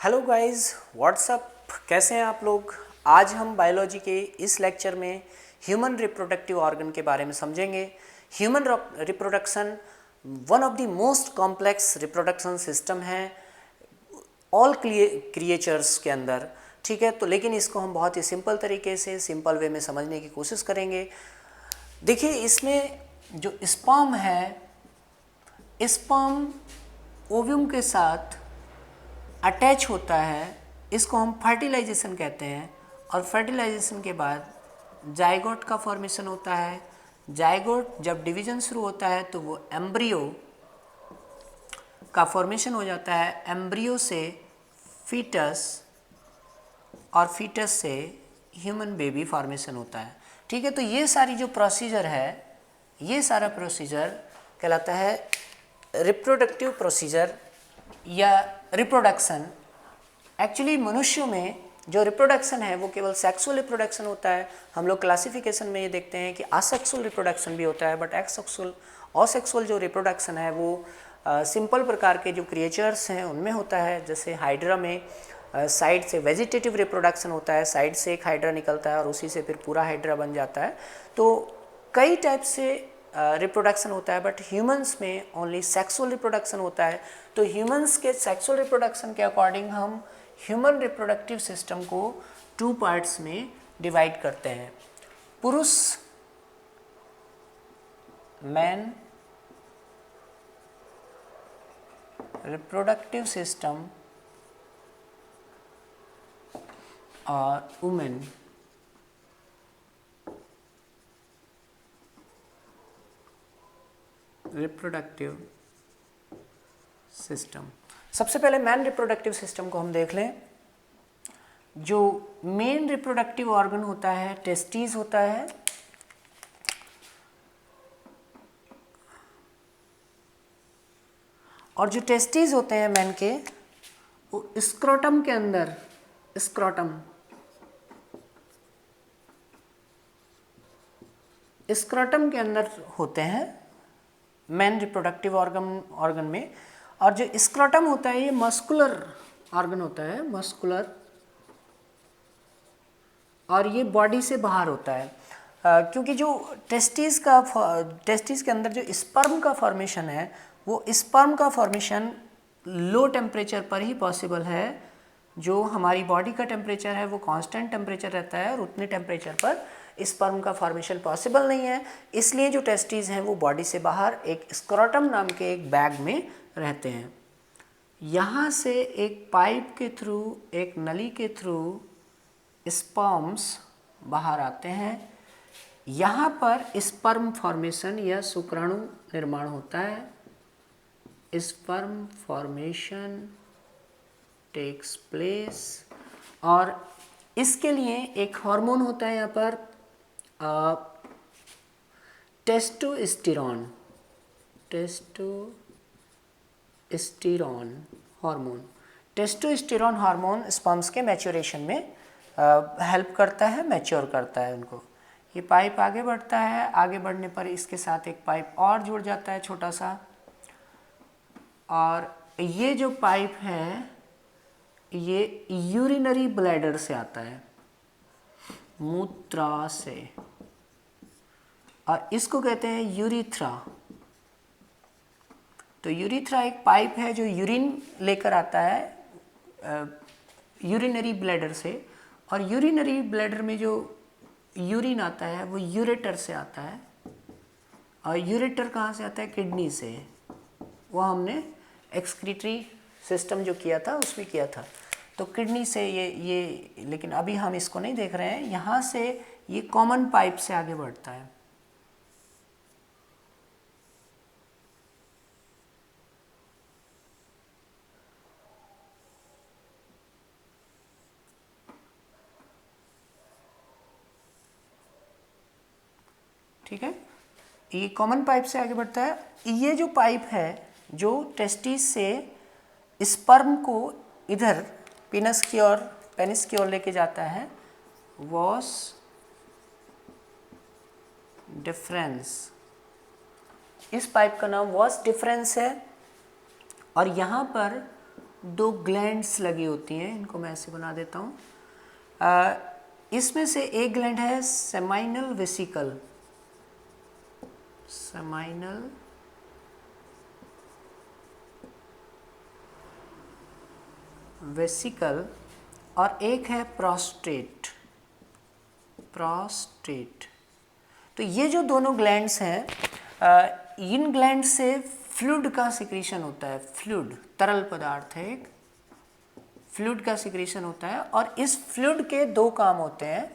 Hello guys, WhatsApp, कैसे हैं आप लोग। आज हम बायोलॉजी के इस लेक्चर में ह्यूमन रिप्रोडक्टिव ऑर्गन के बारे में समझेंगे। Human reproduction one of the most complex reproduction system है ऑल क्रिएचर्स के अंदर, ठीक है। तो लेकिन इसको हम बहुत ही सिंपल तरीके से, सिंपल वे में समझने की कोशिश करेंगे। देखिए, इसमें जो स्पर्म है, स्पर्म ओव्यूम के साथ अटैच होता है, इसको हम फर्टिलाइजेशन कहते हैं। और फर्टिलाइजेशन के बाद जाइगोट का फॉर्मेशन होता है। जाइगोट जब डिवीजन शुरू होता है तो वो एम्ब्रियो का फॉर्मेशन हो जाता है। एम्ब्रियो से फीटस और फीटस से ह्यूमन बेबी फॉर्मेशन होता है, ठीक है। तो ये सारी जो प्रोसीजर है, ये सारा प्रोसीजर कहलाता है रिप्रोडक्टिव प्रोसीजर या रिप्रोडक्शन। एक्चुअली मनुष्यों में जो रिप्रोडक्शन है वो केवल सेक्सुअल रिप्रोडक्शन होता है। हम लोग क्लासिफिकेशन में ये देखते हैं कि असेक्सुअल रिप्रोडक्शन भी होता है, बट एक्सेक्सुअल असेक्सुअल जो रिप्रोडक्शन है वो सिंपल प्रकार के जो क्रिएचर्स हैं उनमें होता है। जैसे हाइड्रा में साइड से वेजिटेटिव रिप्रोडक्शन होता है, साइड से एक हाइड्रा निकलता है और उसी से फिर पूरा हाइड्रा बन जाता है। तो कई टाइप से रिप्रोडक्शन होता है, बट ह्यूमंस में ओनली सेक्सुअल रिप्रोडक्शन होता है। तो ह्यूमंस के सेक्सुअल रिप्रोडक्शन के अकॉर्डिंग हम ह्यूमन रिप्रोडक्टिव सिस्टम को 2 पार्ट्स में डिवाइड करते हैं। पुरुष मैन रिप्रोडक्टिव सिस्टम और वुमेन रिप्रोडक्टिव सिस्टम। सबसे पहले मैन रिप्रोडक्टिव सिस्टम को हम देख लें। जो मेन रिप्रोडक्टिव ऑर्गन होता है, टेस्टिस होता है। और जो टेस्टिस होते हैं मैन के, वो स्क्रोटम के अंदर, स्क्रोटम के अंदर होते हैं मैन रिप्रोडक्टिव ऑर्गन में। और जो स्क्रोटम होता है ये मस्कुलर ऑर्गन होता है, मस्कुलर, और ये बॉडी से बाहर होता है। क्योंकि जो टेस्टिस के अंदर जो स्पर्म का फॉर्मेशन है, वो स्पर्म का फॉर्मेशन लो टेम्परेचर पर ही पॉसिबल है। जो हमारी बॉडी का टेम्परेचर है वो कांस्टेंट टेम्परेचर रहता है, और उतने टेम्परेचर पर स्पर्म का फॉर्मेशन पॉसिबल नहीं है। इसलिए जो टेस्टिस हैं वो बॉडी से बाहर एक स्क्रोटम नाम के एक बैग में रहते हैं। यहाँ से एक पाइप के थ्रू, एक नली के थ्रू स्पर्म्स बाहर आते हैं। यहाँ पर स्पर्म फॉर्मेशन या शुक्राणु निर्माण होता है। स्पर्म फॉर्मेशन टेक्स प्लेस, और इसके लिए एक हार्मोन होता है यहाँ पर, testosterone hormone. Testosterone hormone sperms के मैच्योरेशन में हेल्प करता है, मैच्योर करता है उनको। ये पाइप आगे बढ़ता है, आगे बढ़ने पर इसके साथ एक पाइप और जुड़ जाता है छोटा सा, और ये जो पाइप है ये यूरिनरी ब्लैडर से आता है, मूत्राशय, और इसको कहते हैं यूरिथ्रा। तो यूरिथ्रा एक पाइप है जो यूरिन लेकर आता है यूरिनरी ब्लैडर से, और यूरिनरी ब्लैडर में जो यूरिन आता है वो यूरेटर से आता है। और यूरेटर कहाँ से आता है? किडनी से। वो हमने एक्सक्रीटरी सिस्टम जो किया था उसमें किया था। तो किडनी से ये लेकिन अभी हम इसको नहीं देख रहे हैं। यहाँ से ये कॉमन पाइप से आगे बढ़ता है। ठीक है, ये कॉमन पाइप से आगे बढ़ता है। ये जो पाइप है जो टेस्टिस से स्पर्म को इधर पेनिस की ओर लेके जाता है, वॉस डिफरेंस। इस पाइप का नाम वॉस डिफरेंस है। और यहाँ पर दो ग्लैंड्स लगी होती हैं, इनको मैं ऐसे बना देता हूँ। इसमें से एक ग्लैंड है सेमाइनल वेसिकल, सेमाइनल वेसिकल, और एक है प्रोस्टेट, प्रोस्टेट। तो ये जो दोनों ग्लैंड्स हैं, इन ग्लैंड से फ्लूइड का सिक्रीशन होता है, फ्लूइड तरल पदार्थ है, एक फ्लूइड का सिक्रीशन होता है। और इस फ्लूइड के दो काम होते हैं,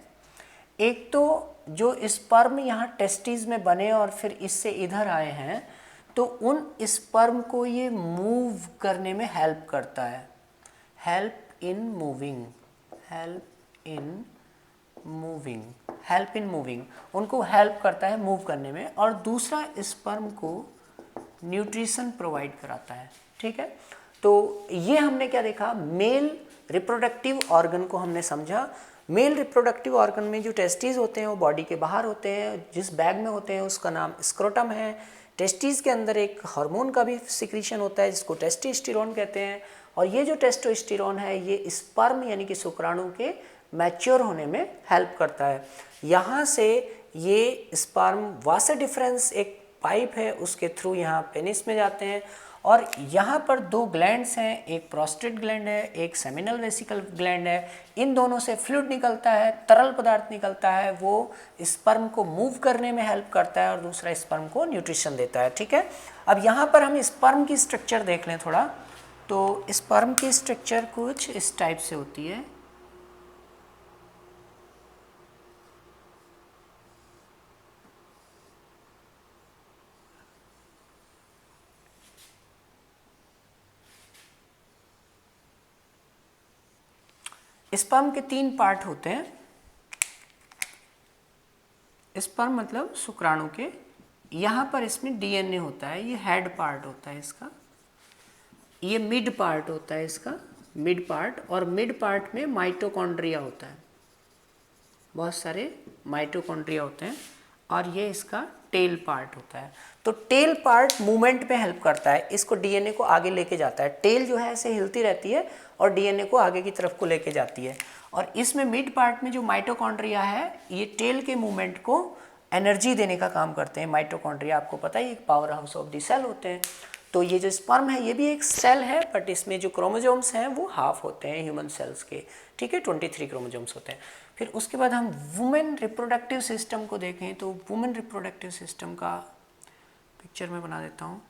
एक तो जो स्पर्म यहाँ टेस्टिस में बने और फिर इससे इधर आए हैं, तो उन स्पर्म को ये मूव करने में हेल्प करता है, help in moving, help in moving, help in moving, उनको हेल्प करता है मूव करने में। और दूसरा स्पर्म को न्यूट्रिशन प्रोवाइड कराता है, ठीक है। तो ये हमने क्या देखा, मेल रिप्रोडक्टिव ऑर्गन को हमने समझा। मेल रिप्रोडक्टिव ऑर्गन में जो टेस्टिस होते हैं वो बॉडी के बाहर होते हैं, जिस बैग में होते हैं उसका नाम स्क्रोटम है। टेस्टिस के अंदर एक हार्मोन का भी सिक्रीशन होता है जिसको टेस्टोस्टेरोन कहते हैं, और ये जो टेस्टोस्टेरोन है ये स्पर्म यानी कि शुक्राणु के मैच्योर होने में हेल्प करता है। यहाँ से ये स्पर्म वासा डिफरेंस एक पाइप है उसके थ्रू यहाँ पेनिस में जाते हैं, और यहाँ पर दो ग्लैंड्स हैं, एक प्रोस्टेट ग्लैंड है, एक सेमिनल वेसिकल ग्लैंड है। इन दोनों से फ्लूइड निकलता है, तरल पदार्थ निकलता है, वो स्पर्म को मूव करने में हेल्प करता है और दूसरा स्पर्म को न्यूट्रिशन देता है, ठीक है। अब यहाँ पर हम स्पर्म की स्ट्रक्चर देख लें थोड़ा। तो स्पर्म की स्ट्रक्चर कुछ इस टाइप से होती है। स्पर्म के तीन पार्ट होते हैं। स्पर्म मतलब शुक्राणु के, यहाँ पर इसमें डीएनए होता है, ये हेड पार्ट होता है इसका, ये मिड पार्ट होता है इसका, मिड पार्ट, और मिड पार्ट में माइटोकॉन्ड्रिया होता है, बहुत सारे माइटोकॉन्ड्रिया होते हैं, और ये इसका टेल पार्ट होता है। तो टेल पार्ट मूवमेंट पे हेल्प करता है, इसको डीएनए को आगे लेके जाता है। टेल जो है ऐसे हिलती रहती है और डीएनए को आगे की तरफ को लेके जाती है। और इसमें मिड पार्ट में जो माइटोकॉन्ड्रिया है ये टेल के मूवमेंट को एनर्जी देने का काम करते हैं। माइटोकॉन्ड्रिया आपको पता ही एक power house of the cell होते हैं। तो ये जो स्पर्म है ये भी एक सेल है, बट इसमें जो क्रोमोजोम्स हैं वो हाफ होते हैं ह्यूमन सेल्स के, ठीक है, 23 क्रोमोजोम्स होते हैं। फिर उसके बाद हम वुमेन रिप्रोडक्टिव सिस्टम को देखें तो वुमेन रिप्रोडक्टिव सिस्टम का पिक्चर में बना देता हूँ।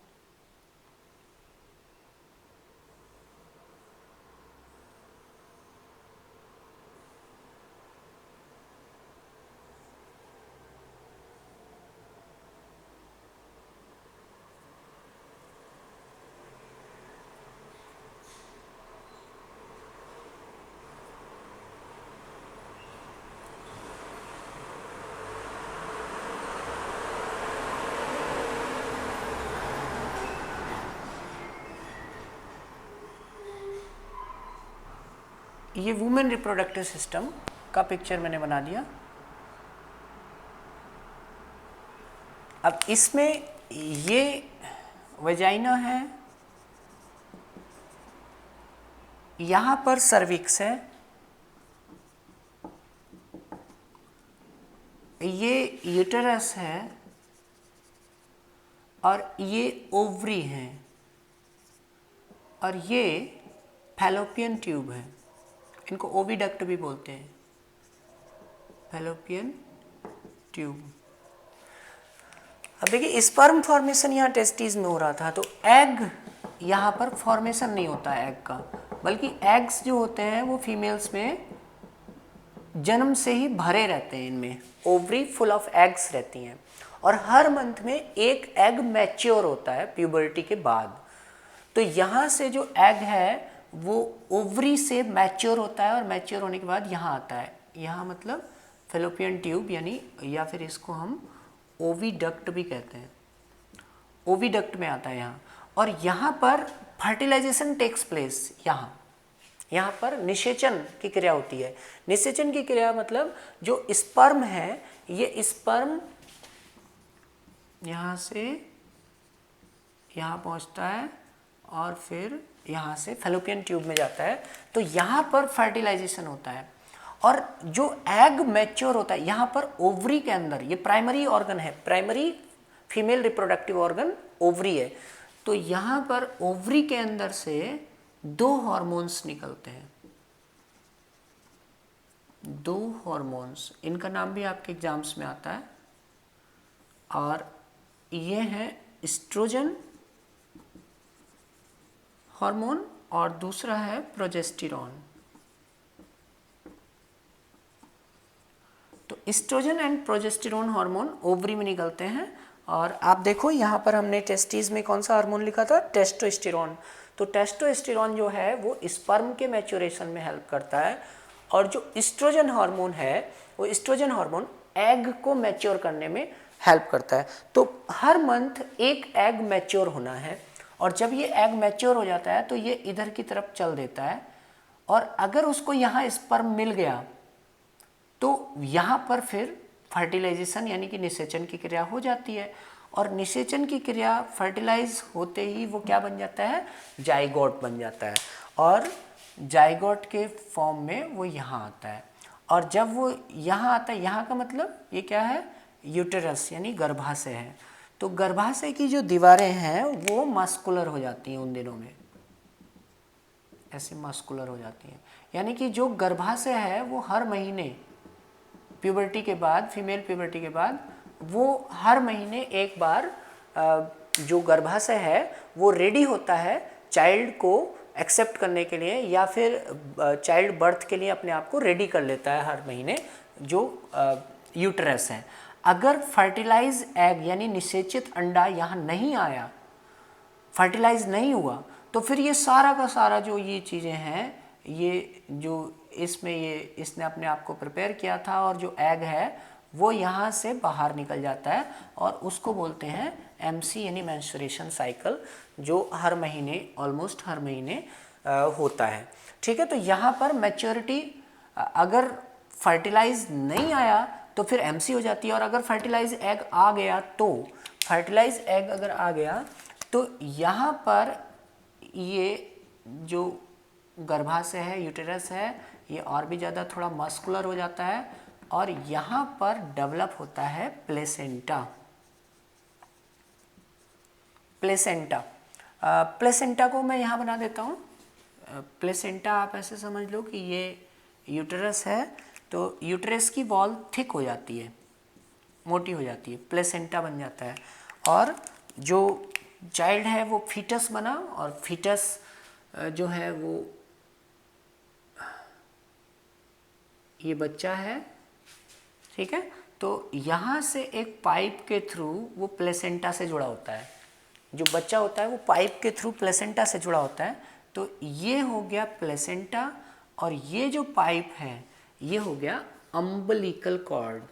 ये वुमेन रिप्रोडक्टिव सिस्टम का पिक्चर मैंने बना दिया। अब इसमें ये वजाइना है, यहाँ पर सर्विक्स है, ये यूटेरस है, और ये ओवरी है, और ये फैलोपियन ट्यूब है। इनको ओविडक्ट भी बोलते हैं, फैलोपियन ट्यूब। अब देखिए स्पर्म फॉर्मेशन यहाँ टेस्टिस में हो रहा था, तो एग यहाँ पर फॉर्मेशन नहीं होता है एग का, बल्कि एग्स जो होते हैं वो फीमेल्स में जन्म से ही भरे रहते हैं, इनमें ओवरी फुल ऑफ एग्स रहती हैं, और हर मंथ में एक एग मैच्योर होता है प्यूबर्टी के बाद। तो यहाँ से जो एग है वो ओवरी से मैच्योर होता है, और मैच्योर होने के बाद यहाँ आता है, यहाँ मतलब फैलोपियन ट्यूब यानी, या फिर इसको हम ओविडक्ट भी कहते हैं, ओविडक्ट में आता है यहाँ। और यहाँ पर फर्टिलाइजेशन टेक्स प्लेस, यहाँ पर निषेचन की क्रिया होती है। निषेचन की क्रिया मतलब जो स्पर्म है ये स्पर्म यहाँ से यहाँ पहुँचता है और फिर यहाँ से फैलोपियन ट्यूब में जाता है, तो यहाँ पर फर्टिलाइजेशन होता है। और जो एग मैच्योर होता है यहाँ पर ओवरी के अंदर, ये प्राइमरी ऑर्गन है, primary female reproductive organ ovary है, तो यहाँ पर ओवरी के अंदर से 2 हार्मोन्स निकलते हैं, 2 हार्मोन्स, इनका नाम भी आपके एग्जाम्स में आता है, और ये है एस्ट्रोजन हार्मोन और दूसरा है प्रोजेस्टेरॉन। तो estrogen and progesterone hormone ovary में निकलते हैं। और आप देखो यहाँ पर हमने टेस्टिस में कौन सा हार्मोन लिखा था, टेस्टोस्टेरॉन। तो टेस्टोस्टेरॉन जो है वो स्पर्म के मैच्योरेशन में हेल्प करता है, और जो एस्ट्रोजन हार्मोन है वो एस्ट्रोजन हार्मोन एग को मैच्योर करने में हेल्प करता है। तो हर मंथ एक एग मैच्योर होना है, और जब ये एग मैच्योर हो जाता है तो ये इधर की तरफ चल देता है, और अगर उसको यहाँ स्पर्म मिल गया तो यहाँ पर फिर फर्टिलाइजेशन यानी कि निषेचन की क्रिया हो जाती है, और निषेचन की क्रिया फर्टिलाइज होते ही वो क्या बन जाता है, जाइगोट बन जाता है, और जाइगोट के फॉर्म में वो यहाँ आता है। और जब वो यहाँ आता है, यहाँ का मतलब ये क्या है, यूटेरस यानी गर्भाशय है। तो गर्भाशय की जो दीवारें हैं वो मस्कुलर हो जाती हैं उन दिनों में, ऐसे मस्कुलर हो जाती हैं, यानी कि जो गर्भाशय है वो हर महीने प्यूबर्टी के बाद, फीमेल प्यूबर्टी के बाद, वो हर महीने एक बार जो गर्भाशय है वो रेडी होता है चाइल्ड को एक्सेप्ट करने के लिए, या फिर चाइल्ड बर्थ के लिए अपने आप को रेडी कर लेता है हर महीने जो यूटेरस है। अगर फर्टिलाइज एग यानी निषेचित अंडा यहाँ नहीं आया, फर्टिलाइज नहीं हुआ, तो फिर ये सारा का सारा जो ये चीज़ें हैं, ये जो इसमें ये इसने अपने आप को प्रिपेयर किया था, और जो एग है वो यहाँ से बाहर निकल जाता है, और उसको बोलते हैं MC यानी मेंस्ट्रुएशन साइकिल, जो हर महीने, ऑलमोस्ट हर महीने होता है। ठीक है, तो यहाँ पर मैच्योरिटी, अगर फर्टिलाइज नहीं आया तो फिर MC हो जाती है, और अगर फर्टिलाइज एग आ गया तो, फर्टिलाइज एग अगर आ गया तो यहाँ पर ये जो गर्भाशय है, यूटेरस है, ये और भी ज़्यादा थोड़ा मस्कुलर हो जाता है, और यहाँ पर डेवलप होता है प्लेसेंटा। प्लेसेंटा, प्लेसेंटा को मैं यहाँ बना देता हूँ। प्लेसेंटा आप ऐसे समझ लो कि ये यूटेरस है, तो यूटेरस की वॉल थिक हो जाती है, मोटी हो जाती है, प्लेसेंटा बन जाता है, और जो चाइल्ड है वो फीटस बना, और फीटस जो है वो ये बच्चा है। ठीक है, तो यहाँ से एक पाइप के थ्रू वो प्लेसेंटा से जुड़ा होता है, जो बच्चा होता है वो पाइप के थ्रू प्लेसेंटा से जुड़ा होता है। तो ये हो गया प्लेसेंटा, और ये जो पाइप है ये हो गया अम्बिलिकल कॉर्ड।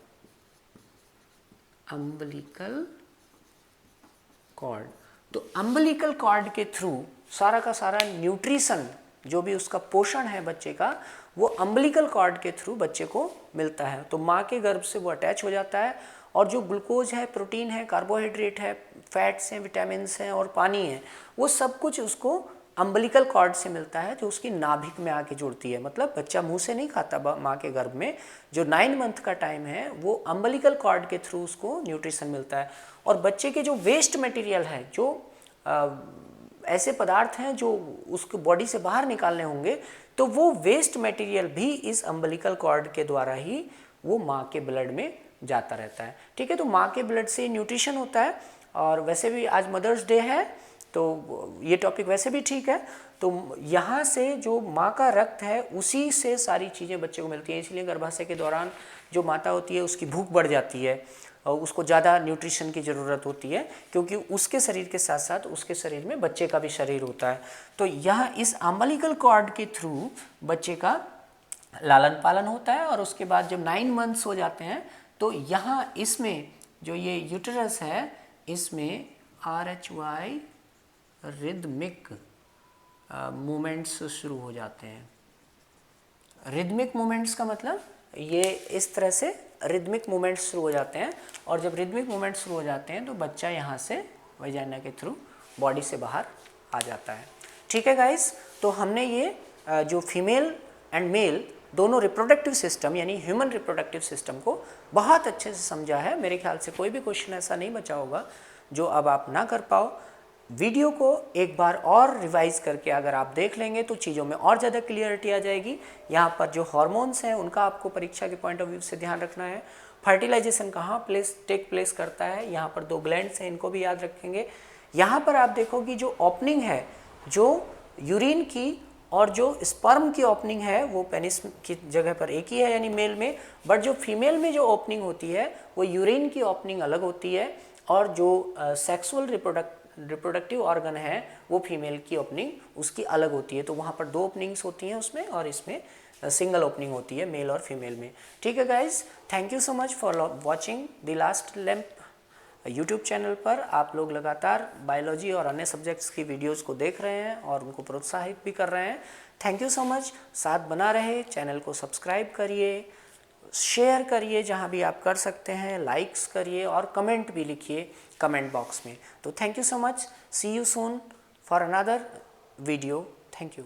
अम्बिलिकल कॉर्ड, तो अम्बिलिकल कॉर्ड के थ्रू सारा का सारा न्यूट्रिशन, जो भी उसका पोषण है बच्चे का, वो अम्बिलिकल कॉर्ड के थ्रू बच्चे को मिलता है। तो माँ के गर्भ से वो अटैच हो जाता है, और जो ग्लूकोज है, प्रोटीन है, कार्बोहाइड्रेट है, फैट्स हैं, विटामिन्स हैं और पानी है, वो सब कुछ उसको अम्बिलिकल कॉर्ड से मिलता है, जो उसकी नाभिक में आके जुड़ती है। मतलब बच्चा मुंह से नहीं खाता माँ के गर्भ में, जो 9 मंथ का टाइम है वो अम्बिलिकल कॉर्ड के थ्रू उसको न्यूट्रिशन मिलता है। और बच्चे के जो वेस्ट मटेरियल है, जो ऐसे पदार्थ हैं जो उसको बॉडी से बाहर निकालने होंगे, तो वो वेस्ट मटेरियल भी इस अम्बिलिकल कॉर्ड के द्वारा ही वो माँ के ब्लड में जाता रहता है। ठीक है, तो माँ के ब्लड से न्यूट्रिशन होता है। और वैसे भी आज मदर्स डे है, तो ये टॉपिक वैसे भी ठीक है। तो यहाँ से जो माँ का रक्त है उसी से सारी चीज़ें बच्चे को मिलती हैं, इसलिए गर्भाशय के दौरान जो माता होती है उसकी भूख बढ़ जाती है, और उसको ज़्यादा न्यूट्रिशन की ज़रूरत होती है, क्योंकि उसके शरीर के साथ साथ उसके शरीर में बच्चे का भी शरीर होता है। तो यहाँ इस अम्बिलिकल कॉर्ड के थ्रू बच्चे का लालन पालन होता है, और उसके बाद जब 9 मंथ्स हो जाते हैं तो यहाँ इसमें जो ये यूटेरस है, इसमें RHY रिदमिक मूवमेंट्स शुरू हो जाते हैं। रिदमिक मूवमेंट्स का मतलब ये इस तरह से रिदमिक मूवमेंट्स शुरू हो जाते हैं, और जब रिदमिक मूवमेंट्स शुरू हो जाते हैं तो बच्चा यहाँ से वजाइना के थ्रू बॉडी से बाहर आ जाता है। ठीक है गाइस, तो हमने ये जो फीमेल एंड मेल दोनों रिप्रोडक्टिव सिस्टम यानी ह्यूमन रिप्रोडक्टिव सिस्टम को बहुत अच्छे से समझा है। मेरे ख्याल से कोई भी क्वेश्चन ऐसा नहीं बचा होगा जो अब आप ना कर पाओ। वीडियो को एक बार और रिवाइज करके अगर आप देख लेंगे तो चीज़ों में और ज़्यादा क्लियरिटी आ जाएगी। यहाँ पर जो हार्मोन्स हैं उनका आपको परीक्षा के पॉइंट ऑफ व्यू से ध्यान रखना है। फर्टिलाइजेशन कहाँ टेक प्लेस करता है, यहाँ पर 2 ग्लैंड्स हैं, इनको भी याद रखेंगे। यहाँ पर आप देखोगे जो ओपनिंग है, जो यूरिन की और जो स्पर्म की ओपनिंग है वो पेनिस की जगह पर एक ही है यानी मेल में, बट जो फीमेल में जो ओपनिंग होती है वो यूरिन की ओपनिंग अलग होती है और जो सेक्सुअल रिप्रोडक्टिव ऑर्गन है वो फीमेल की ओपनिंग उसकी अलग होती है। तो वहाँ पर 2 ओपनिंग्स होती हैं उसमें, और इसमें सिंगल ओपनिंग होती है मेल और फीमेल में। ठीक है guys, thank you so much for watching the last lamp YouTube channel पर। आप लोग लगातार बायोलॉजी और अन्य सब्जेक्ट्स की वीडियोस को देख रहे हैं और उनको प्रोत्साहित भी कर रहे हैं। Thank you so much. साथ बना रहे, चैनल को सब्सक्राइब करिए, शेयर करिए जहां भी आप कर सकते हैं, लाइक्स करिए और कमेंट भी लिखिए कमेंट बॉक्स में। तो thank you so much, see you soon for another video. Thank you.